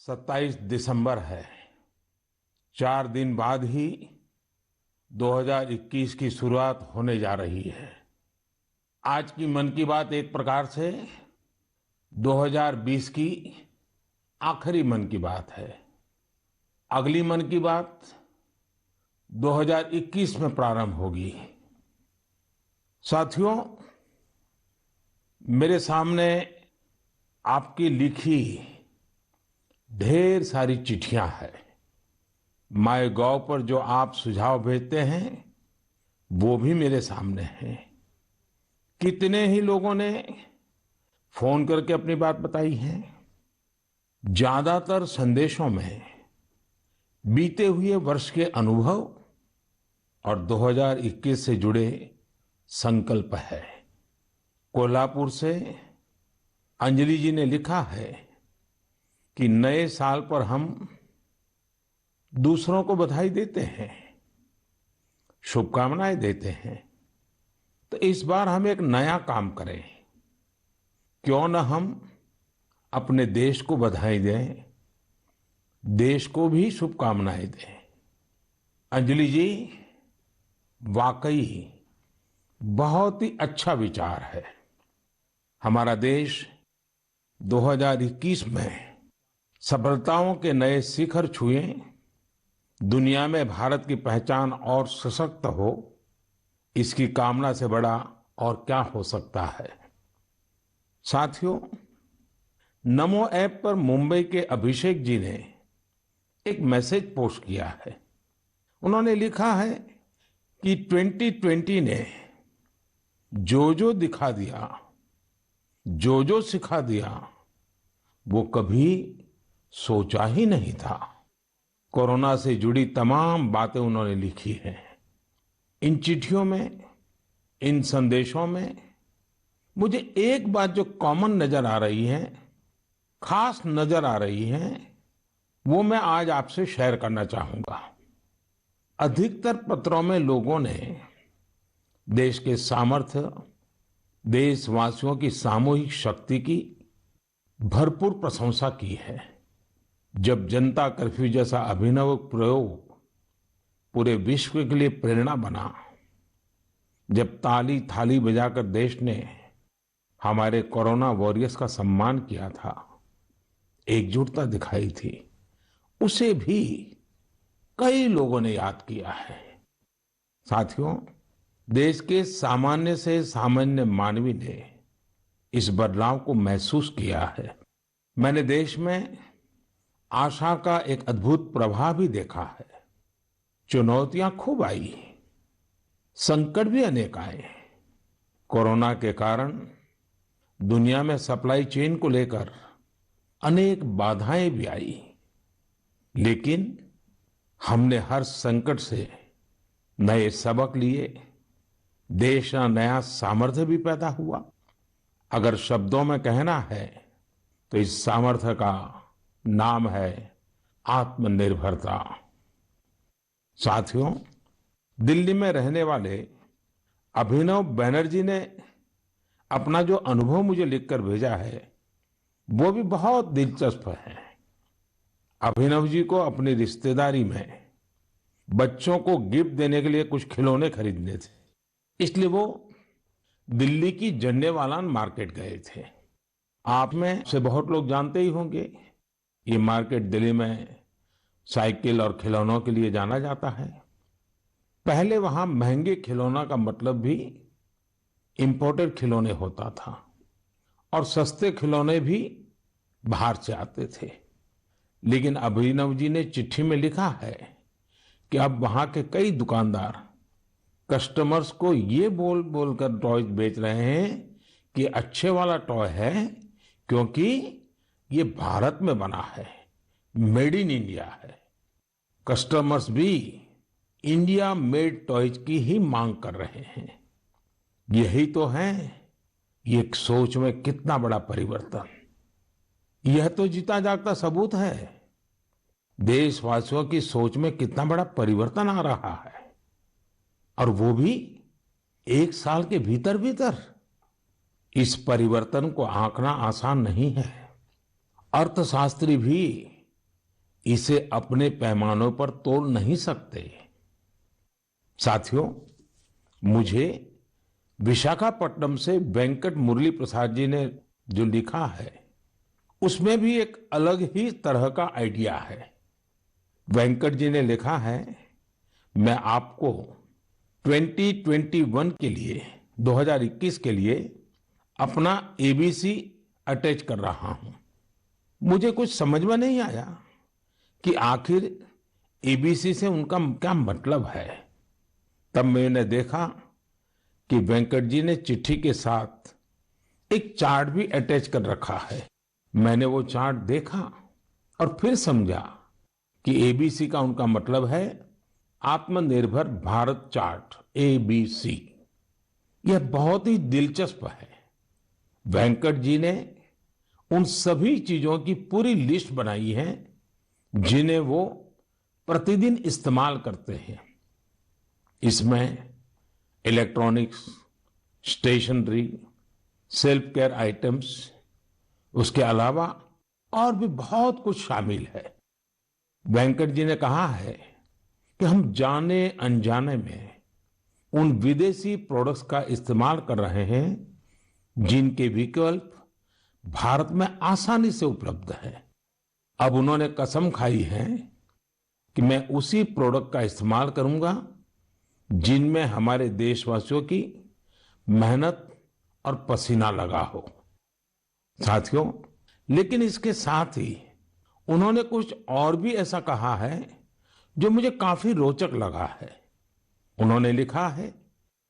27 दिसंबर है। 4 दिन बाद ही 2021 की शुरुआत होने जा रही है। आज की मन की बात एक प्रकार से 2020 की आखिरी मन की बात है। अगली मन की बात 2021 में प्रारंभ होगी। साथियों, मेरे सामने आपकी लिखी ढेर सारी चिट्ठियां हैं। माय गॉव पर जो आप सुझाव भेजते हैं वो भी मेरे सामने हैं। कितने ही लोगों ने फोन करके अपनी बात बताई है। ज्यादातर संदेशों में बीते हुए वर्ष के अनुभव और 2021 से जुड़े संकल्प है। कोल्हापुर से अंजलि जी ने लिखा है कि नए साल पर हम दूसरों को बधाई देते हैं, शुभकामनाएं देते हैं, तो इस बार हम एक नया काम करें। क्यों न हम अपने देश को बधाई दें, देश को भी शुभकामनाएं दें। अंजलि जी, वाकई बहुत ही अच्छा विचार है। हमारा देश 2021 में सफलताओं के नए शिखर छुए, दुनिया में भारत की पहचान और सशक्त हो, इसकी कामना से बड़ा और क्या हो सकता है। साथियों, नमो ऐप पर मुंबई के अभिषेक जी ने एक मैसेज पोस्ट किया है। उन्होंने लिखा है कि 2020 ने जो जो दिखा दिया, जो जो सिखा दिया, वो कभी सोचा ही नहीं था। कोरोना से जुड़ी तमाम बातें उन्होंने लिखी हैं। इन चिट्ठियों में, इन संदेशों में मुझे एक बात जो कॉमन नजर आ रही है, खास नजर आ रही है, वो मैं आज आपसे शेयर करना चाहूंगा। अधिकतर पत्रों में लोगों ने देश के सामर्थ्य, देशवासियों की सामूहिक शक्ति की भरपूर प्रशंसा की है। जब जनता कर्फ्यू जैसा अभिनव प्रयोग पूरे विश्व के लिए प्रेरणा बना, जब ताली थाली बजाकर देश ने हमारे कोरोना वॉरियर्स का सम्मान किया था, एकजुटता दिखाई थी, उसे भी कई लोगों ने याद किया है। साथियों, देश के सामान्य से सामान्य मानवी ने इस बदलाव को महसूस किया है। मैंने देश में आशा का एक अद्भुत प्रभाव भी देखा है। चुनौतियां खूब आई, संकट भी अनेक आए। कोरोना के कारण दुनिया में सप्लाई चेन को लेकर अनेक बाधाएं भी आई, लेकिन हमने हर संकट से नए सबक लिए। देश का नया सामर्थ्य भी पैदा हुआ। अगर शब्दों में कहना है तो इस सामर्थ्य का नाम है आत्मनिर्भरता। साथियों, दिल्ली में रहने वाले अभिनव बैनर्जी ने अपना जो अनुभव मुझे लिखकर भेजा है वो भी बहुत दिलचस्प है। अभिनव जी को अपनी रिश्तेदारी में बच्चों को गिफ्ट देने के लिए कुछ खिलौने खरीदने थे, इसलिए वो दिल्ली की झंडेवालान मार्केट गए थे। आप में से बहुत लोग जानते ही होंगे, ये मार्केट दिल्ली में साइकिल और खिलौनों के लिए जाना जाता है। पहले वहां महंगे खिलौना का मतलब भी इंपोर्टेड खिलौने होता था और सस्ते खिलौने भी बाहर से आते थे। लेकिन अभिनव जी ने चिट्ठी में लिखा है कि अब वहां के कई दुकानदार कस्टमर्स को ये बोल बोलकर टॉयज बेच रहे हैं कि अच्छे वाला टॉय है क्योंकि ये भारत में बना है, मेड इन इंडिया है। कस्टमर्स भी इंडिया मेड टॉयज की ही मांग कर रहे हैं। यही तो है, ये सोच में कितना बड़ा परिवर्तन। यह तो जीता जागता सबूत है देशवासियों की सोच में कितना बड़ा परिवर्तन आ रहा है, और वो भी एक साल के भीतर भीतर। इस परिवर्तन को आंकना आसान नहीं है। अर्थशास्त्री भी इसे अपने पैमानों पर तोड़ नहीं सकते। साथियों, मुझे विशाखापट्टनम से वेंकट मुरली प्रसाद जी ने जो लिखा है, उसमें भी एक अलग ही तरह का आइडिया है। वेंकट जी ने लिखा है, मैं आपको 2021 के लिए 2021 के लिए अपना एबीसी अटैच कर रहा हूं। मुझे कुछ समझ में नहीं आया कि आखिर एबीसी से उनका क्या मतलब है। तब मैंने देखा कि वेंकट जी ने चिट्ठी के साथ एक चार्ट भी अटैच कर रखा है। मैंने वो चार्ट देखा और फिर समझा कि एबीसी का उनका मतलब है आत्मनिर्भर भारत चार्ट, एबीसी। यह बहुत ही दिलचस्प है। वेंकट जी ने उन सभी चीजों की पूरी लिस्ट बनाई है जिन्हें वो प्रतिदिन इस्तेमाल करते हैं। इसमें electronics, stationery, self care items, उसके अलावा और भी बहुत कुछ शामिल है। वेंकट जी ने कहा है कि हम जाने अनजाने में उन विदेशी प्रोडक्ट्स का इस्तेमाल कर रहे हैं जिनके विकल्प भारत में आसानी से उपलब्ध है। अब उन्होंने कसम खाई है कि मैं उसी प्रोडक्ट का इस्तेमाल करूंगा जिनमें हमारे देशवासियों की मेहनत और पसीना लगा हो। साथियों, लेकिन इसके साथ ही उन्होंने कुछ और भी ऐसा कहा है जो मुझे काफी रोचक लगा है। उन्होंने लिखा है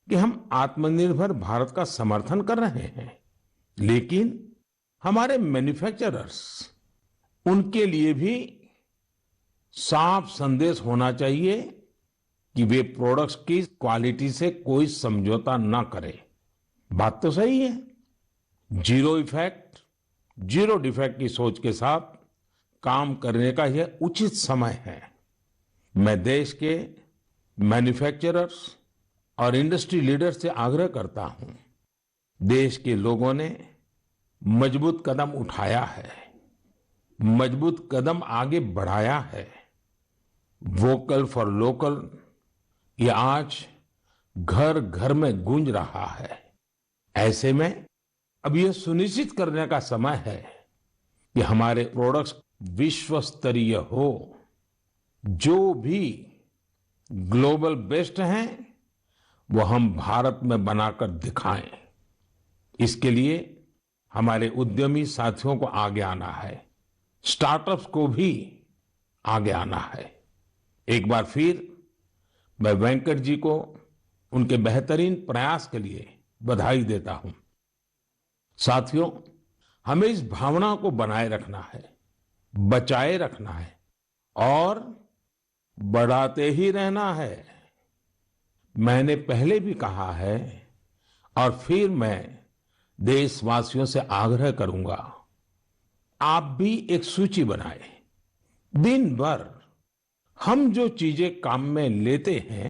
कि हम आत्मनिर्भर भारत का समर्थन कर रहे हैं, लेकिन हमारे मैन्युफैक्चरर्स, उनके लिए भी साफ संदेश होना चाहिए कि वे प्रोडक्ट्स की क्वालिटी से कोई समझौता ना करें। बात तो सही है। जीरो इफेक्ट, जीरो डिफेक्ट की सोच के साथ काम करने का यह उचित समय है। मैं देश के मैन्युफैक्चरर्स और इंडस्ट्री लीडर्स से आग्रह करता हूं, देश के लोगों ने मजबूत कदम उठाया है, मजबूत कदम आगे बढ़ाया है। वोकल फॉर लोकल ये आज घर घर में गूंज रहा है। ऐसे में अब यह सुनिश्चित करने का समय है कि हमारे प्रोडक्ट्स विश्व स्तरीय हो। जो भी ग्लोबल बेस्ट हैं वो हम भारत में बनाकर दिखाएं। इसके लिए हमारे उद्यमी साथियों को आगे आना है, स्टार्टअप्स को भी आगे आना है। एक बार फिर मैं वेंकट जी को उनके बेहतरीन प्रयास के लिए बधाई देता हूं। साथियों, हमें इस भावना को बनाए रखना है, बचाए रखना है और बढ़ाते ही रहना है। मैंने पहले भी कहा है और फिर मैं देशवासियों से आग्रह करूंगा, आप भी एक सूची बनाएं। दिन भर हम जो चीजें काम में लेते हैं